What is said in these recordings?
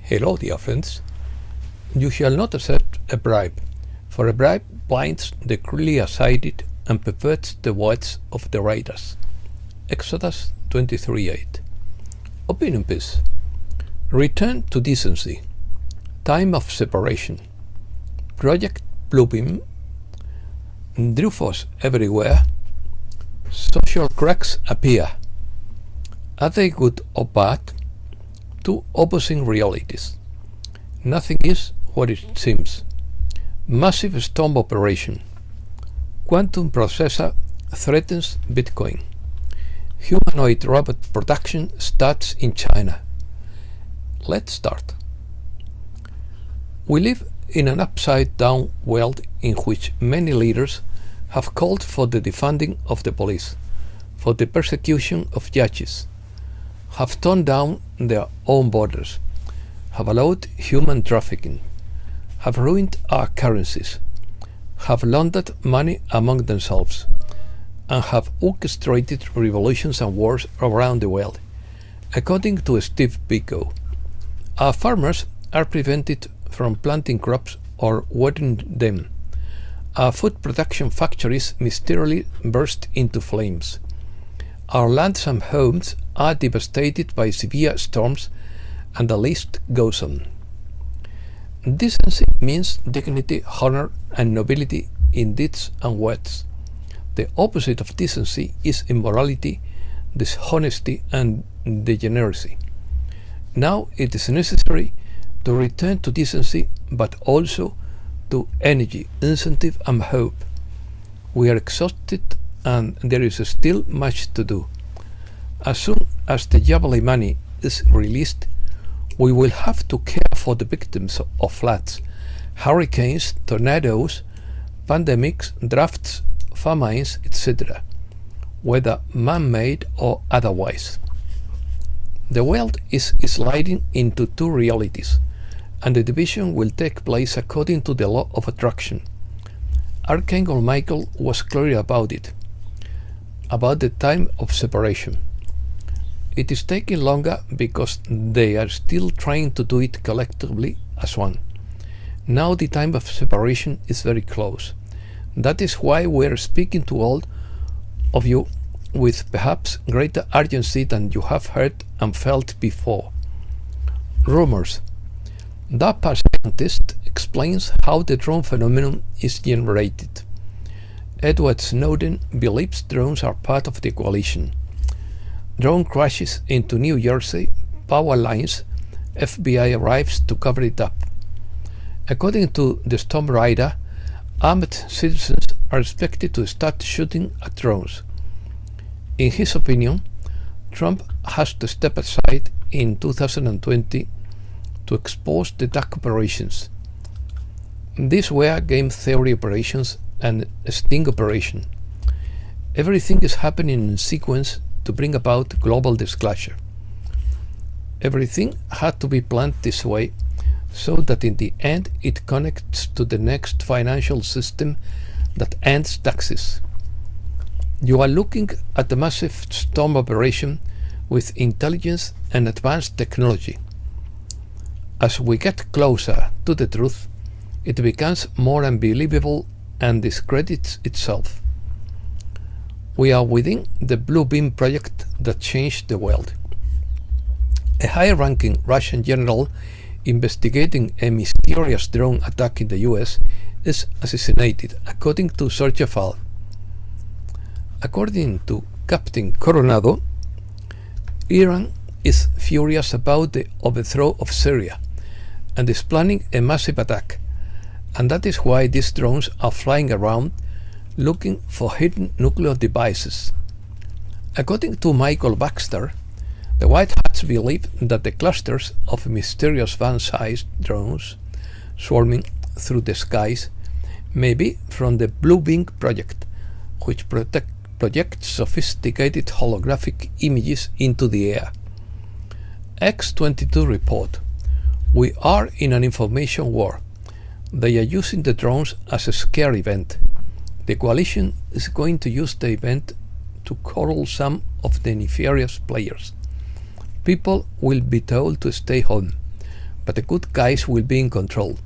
Hello, dear friends. You shall not accept a bribe, for a bribe blinds the clear-sighted and perverts the words of the writers. Exodus 23:8. Opinion piece. Return to decency. Time of separation. Project Bluebeam. Drufos everywhere. Social cracks appear. Are they good or bad? Two opposing realities. Nothing is what it seems. Massive storm operation. Quantum processor threatens Bitcoin. Humanoid robot production starts in China. Let's start. We live in an upside-down world in which many leaders have called for the defunding of the police, for the persecution of judges, have torn down their own borders, have allowed human trafficking, have ruined our currencies, have laundered money among themselves, and have orchestrated revolutions and wars around the world. According to Steve Biko, our farmers are prevented from planting crops or watering them. Our food production factories mysteriously burst into flames. Our lands and homes are devastated by severe storms, and the list goes on. Decency means dignity, honor, and nobility in deeds and words. The opposite of decency is immorality, dishonesty, and degeneracy. Now it is necessary to return to decency, but also to energy, incentive, and hope. We are exhausted, and there is still much to do. As soon as the Jubilee money is released, we will have to care for the victims of floods, hurricanes, tornadoes, pandemics, droughts, famines, etc., whether man-made or otherwise. The world is sliding into two realities, and the division will take place according to the law of attraction. Archangel Michael was clear about it, about the time of separation. It is taking longer because they are still trying to do it collectively as one. Now the time of separation is very close. That is why we are speaking to all of you with perhaps greater urgency than you have heard and felt before. Rumors. DARPA scientist explains how the drone phenomenon is generated. Edward Snowden believes drones are part of the coalition. Drone crashes into New Jersey power lines. FBI arrives to cover it up. According to the Storm Rider, armed citizens are expected to start shooting at drones. In his opinion, Trump has to step aside in 2020 to expose the dark operations. These were game theory operations and a sting operation. Everything is happening in sequence to bring about global disclosure. Everything had to be planned this way so that in the end it connects to the next financial system that ends taxes. You are looking at a massive storm operation with intelligence and advanced technology. As we get closer to the truth, it becomes more unbelievable and discredits itself. We are within the Bluebeam project that changed the world. A high-ranking Russian general investigating a mysterious drone attack in the US is assassinated, according to Sorjafal. According to Captain Coronado, Iran is furious about the overthrow of Syria and is planning a massive attack, and that is why these drones are flying around looking for hidden nuclear devices. According to Michael Baxter, the White Hats believe that the clusters of mysterious van-sized drones swarming through the skies may be from the Bluebeam project, which projects sophisticated holographic images into the air. X-22 report, "We are in an information war. They are using the drones as a scare event. The coalition is going to use the event to corral some of the nefarious players. People will be told to stay home. but the good guys will be in control,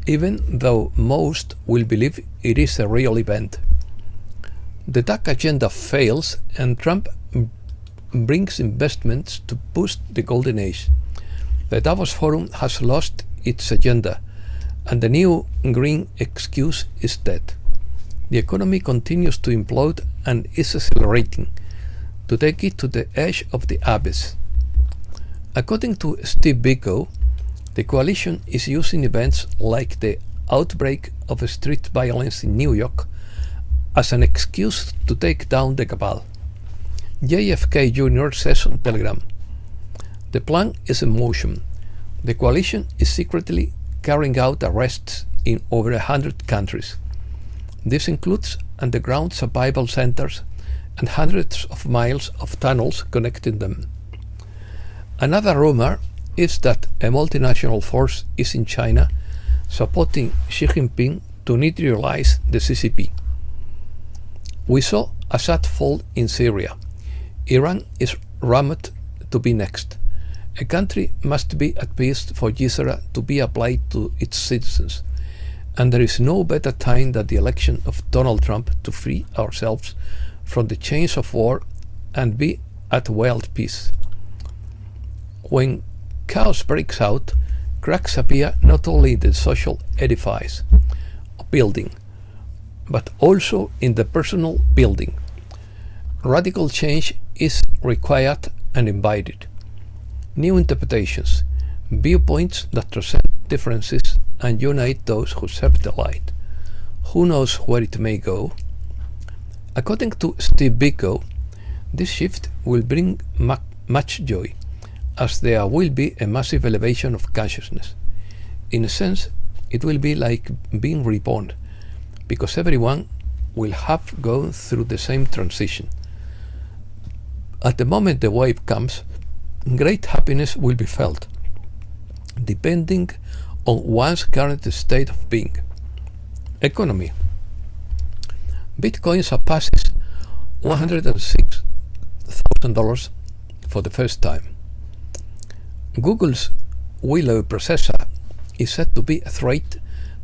even though most will believe it is a real event. The DAC agenda fails and Trump brings investments to boost the golden age. The Davos Forum has lost its agenda, and the new green excuse is dead. The economy continues to implode and is accelerating to take it to the edge of the abyss. According to Steve Biko, the coalition is using events like the outbreak of street violence in New York as an excuse to take down the cabal. JFK Jr. says on Telegram, "The plan is in motion. The coalition is secretly carrying out arrests in over 100 countries. This includes underground survival centers and hundreds of miles of tunnels connecting them." Another rumor is that a multinational force is in China supporting Xi Jinping to neutralize the CCP. We saw Assad fall in Syria. Iran is rumored to be next. A country must be at peace for Gisra to be applied to its citizens, and there is no better time than the election of Donald Trump to free ourselves from the chains of war and be at world peace. When chaos breaks out, cracks appear not only in the social edifice of building, but also in the personal building. Radical change is required and invited. New interpretations, viewpoints that transcend differences and unite those who serve the light. Who knows where it may go? According to Steve Biko, this shift will bring much joy, as there will be a massive elevation of consciousness. In a sense, it will be like being reborn, because everyone will have gone through the same transition. At the moment the wave comes, great happiness will be felt, depending on one's current state of being. Economy. Bitcoin surpasses $106,000 for the first time. Google's Willow processor is said to be a threat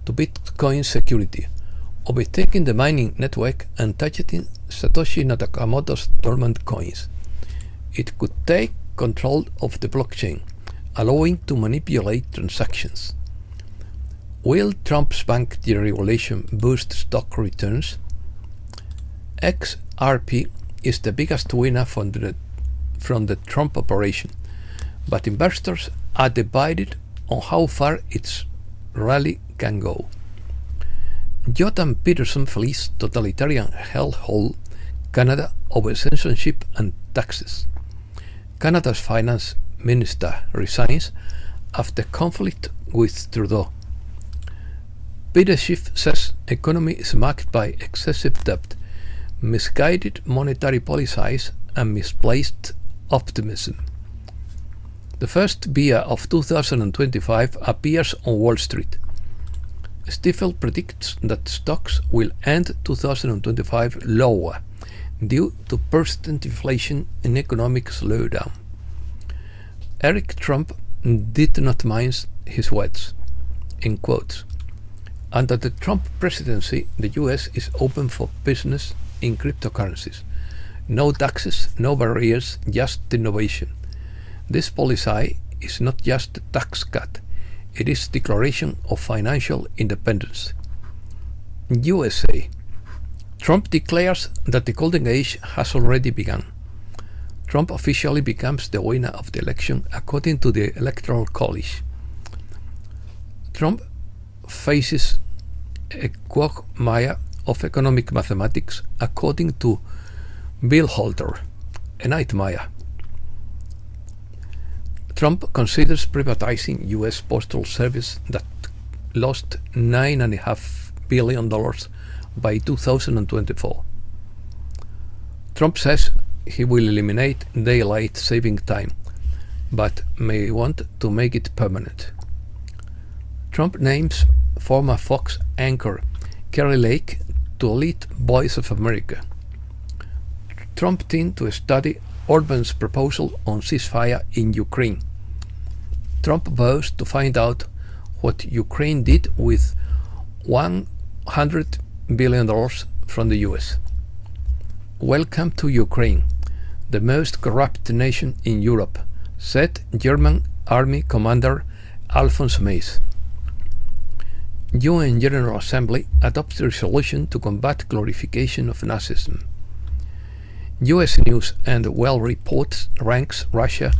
to Bitcoin security, overtaking the mining network and targeting Satoshi Nakamoto's dormant coins. It could take control of the blockchain, allowing to manipulate transactions. Will Trump's bank deregulation boost stock returns? XRP is the biggest winner from the Trump operation, but investors are divided on how far its rally can go. Jordan Peterson flees totalitarian hellhole Canada over censorship and taxes. Canada's finance minister resigns after conflict with Trudeau. Peter Schiff says economy is marked by excessive debt, misguided monetary policies and misplaced optimism. The first bear of 2025 appears on Wall Street. Stifel predicts that stocks will end 2025 lower due to persistent inflation and economic slowdown. Eric Trump did not mind his words, in quotes. Under the Trump presidency, the US is open for business in cryptocurrencies. No taxes, no barriers, just innovation. This policy is not just a tax cut, it is declaration of financial independence. USA. Trump declares that the golden age has already begun. Trump officially becomes the winner of the election according to the Electoral College. Trump faces a quagmire of economic mathematics according to Bill Holter, a nightmare. Trump considers privatizing U.S. Postal Service that lost $9.5 billion by 2024. Trump says he will eliminate daylight saving time, but may want to make it permanent. Trump names former Fox anchor Kerry Lake to lead Voice of America. Trump team to study Orban's proposal on ceasefire in Ukraine. Trump vows to find out what Ukraine did with $100 billion from the US. Welcome to Ukraine, the most corrupt nation in Europe, said German Army Commander Alphonse Mays. UN General Assembly adopts resolution to combat glorification of Nazism. US News and World Report ranks Russia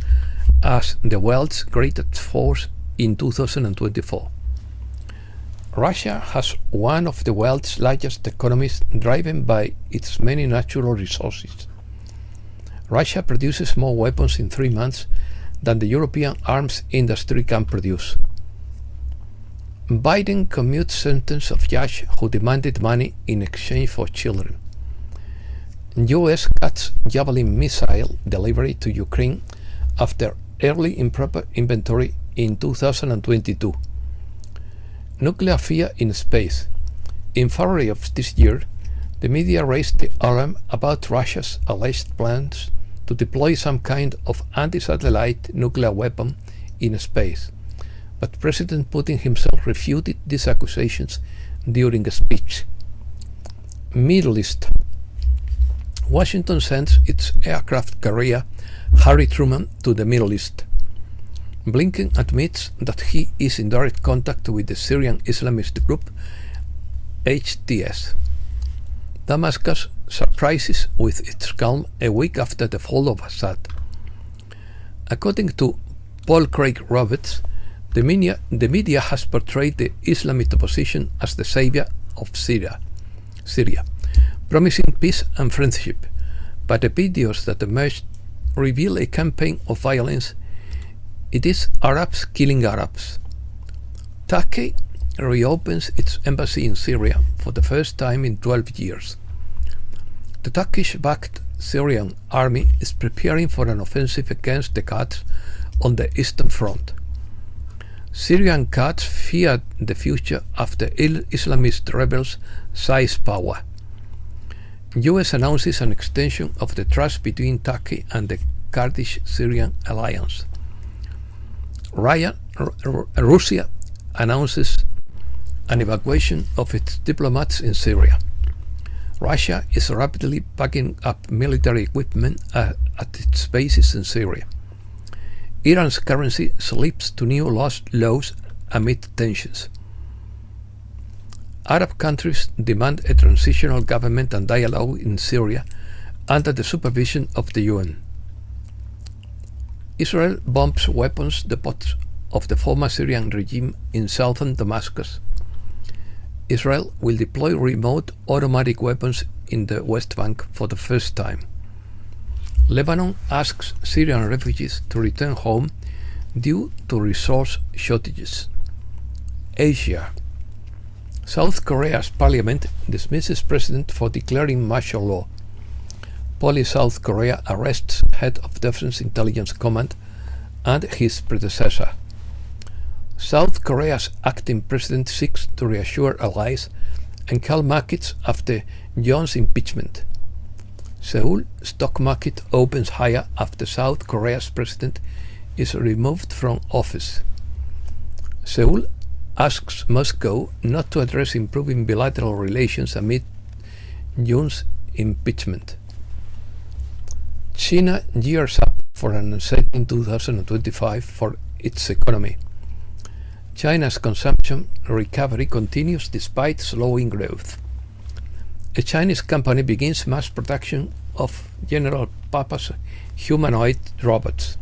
as the world's greatest force in 2024. Russia has one of the world's largest economies driven by its many natural resources. Russia produces more weapons in 3 months than the European arms industry can produce. Biden commutes sentence of judge who demanded money in exchange for children. US cuts Javelin missile delivery to Ukraine after early improper inventory in 2022. Nuclear fear in space. In February of this year, the media raised the alarm about Russia's alleged plans to deploy some kind of anti-satellite nuclear weapon in space, but President Putin himself refuted these accusations during a speech. Middle East. Washington sends its aircraft carrier Harry Truman to the Middle East. Blinken admits that he is in direct contact with the Syrian Islamist group HTS. Damascus surprises with its calm a week after the fall of Assad. According to Paul Craig Roberts, the media has portrayed the Islamist opposition as the savior of Syria, promising peace and friendship, but the videos that emerged reveal a campaign of violence. It is Arabs killing Arabs. Turkey reopens its embassy in Syria for the first time in 12 years. The Turkish-backed Syrian army is preparing for an offensive against the Kurds on the Eastern Front. Syrian Kurds fear the future after Islamist rebels seize power. US announces an extension of the trust between Turkey and the Kurdish-Syrian alliance. Russia announces an evacuation of its diplomats in Syria. Russia is rapidly packing up military equipment at its bases in Syria. Iran's currency slips to new lows amid tensions. Arab countries demand a transitional government and dialogue in Syria under the supervision of the UN. Israel bombs weapons depots of the former Syrian regime in southern Damascus. Israel will deploy remote automatic weapons in the West Bank for the first time. Lebanon asks Syrian refugees to return home due to resource shortages. Asia. South Korea's parliament dismisses president for declaring martial law. South Korea arrests head of Defense Intelligence Command and his predecessor. South Korea's acting president seeks to reassure allies and calm markets after Yoon's impeachment. Seoul stock market opens higher after South Korea's president is removed from office. Seoul asks Moscow not to address improving bilateral relations amid Yoon's impeachment. China gears up for an uncertain 2025 for its economy. China's consumption recovery continues despite slowing growth. A Chinese company begins mass production of general-purpose humanoid robots.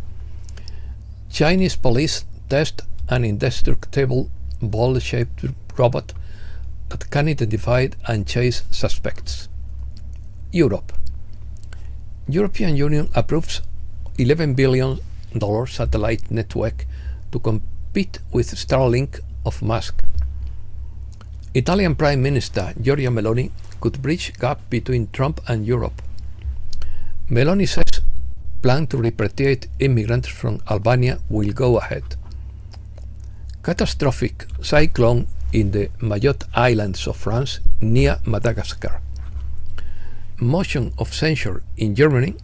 Chinese police test an indestructible ball-shaped robot that can identify and chase suspects. Europe. European Union approves $11 billion satellite network to compete with Starlink of Musk. Italian Prime Minister Giorgia Meloni could bridge gap between Trump and Europe. Meloni says plan to repatriate immigrants from Albania will go ahead. Catastrophic cyclone in the Mayotte Islands of France near Madagascar. Motion of censure in Germany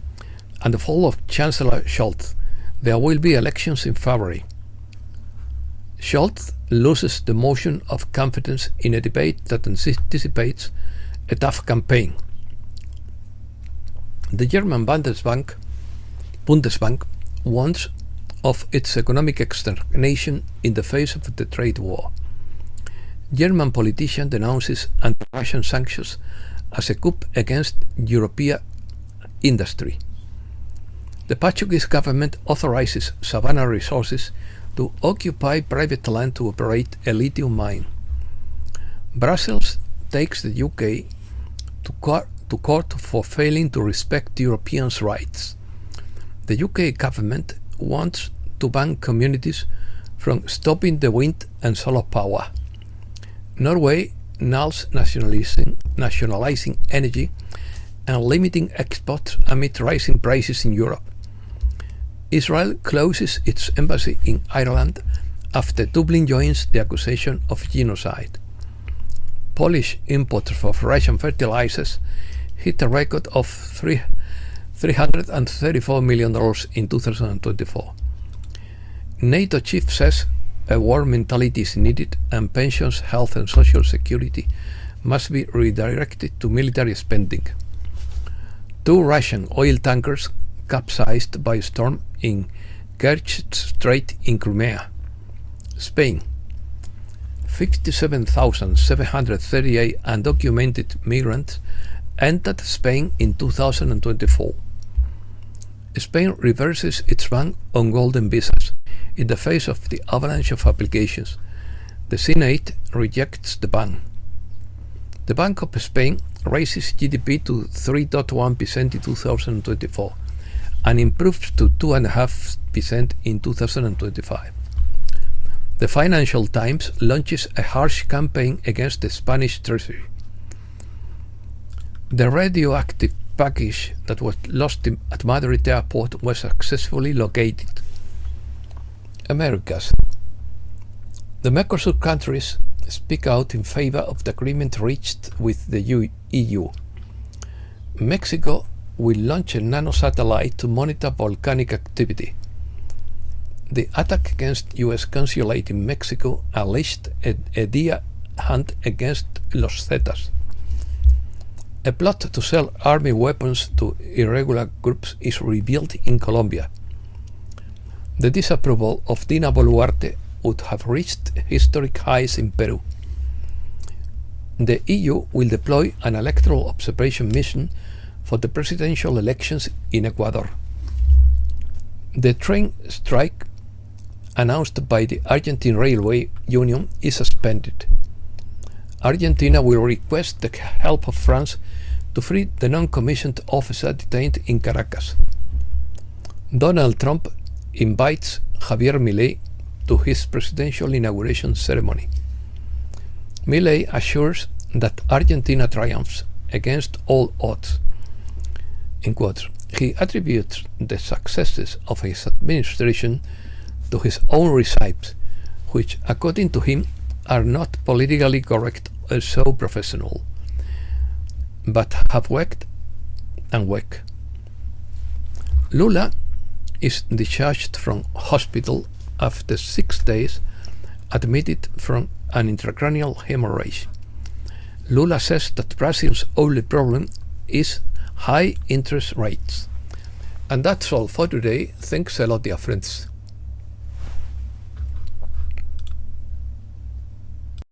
and the fall of Chancellor Scholz. There will be elections in February. Scholz loses the motion of confidence in a debate that anticipates a tough campaign. The German Bundesbank warns of its economic stagnation in the face of the trade war. German politician denounces anti-Russian sanctions as a coup against European industry. The Portuguese government authorizes Savannah Resources to occupy private land to operate a lithium mine. Brussels takes the UK to court for failing to respect Europeans' rights. The UK government wants to ban communities from stopping the wind and solar power. Norway nulls nationalizing energy and limiting exports amid rising prices in Europe. Israel closes its embassy in Ireland after Dublin joins the accusation of genocide. Polish imports of Russian fertilizers hit a record of $334 million in 2024. NATO chief says a war mentality is needed and pensions, health and social security must be redirected to military spending. 2 Russian oil tankers capsized by a storm in Kerch Strait in Crimea. Spain. 57,738 undocumented migrants entered Spain in 2024. Spain reverses its ban on golden visas in the face of the avalanche of applications. The Senate rejects the ban. The Bank of Spain raises GDP to 3.1% in 2024 and improves to 2.5% in 2025. The Financial Times launches a harsh campaign against the Spanish Treasury. The radioactive package that was lost at Madrid airport was successfully located. Americas. The Mercosur countries speak out in favor of the agreement reached with the EU. Mexico will launch a nanosatellite to monitor volcanic activity. The attack against U.S. consulate in Mexico unleashed a deer hunt against Los Zetas. A plot to sell army weapons to irregular groups is revealed in Colombia. The disapproval of Dina Boluarte would have reached historic highs in Peru. The EU will deploy an electoral observation mission for the presidential elections in Ecuador. The train strike announced by the Argentine Railway Union is suspended. Argentina will request the help of France to free the non-commissioned officer detained in Caracas. Donald Trump invites Javier Milei to his presidential inauguration ceremony. Milei assures that Argentina triumphs against all odds. In quotes, he attributes the successes of his administration to his own recipes, which, according to him, are not politically correct or so professional, but have worked and work. Lula is discharged from hospital after 6 days admitted from an intracranial hemorrhage. Lula says that Brazil's only problem is high interest rates. And that's all for today. Thanks a lot, dear friends.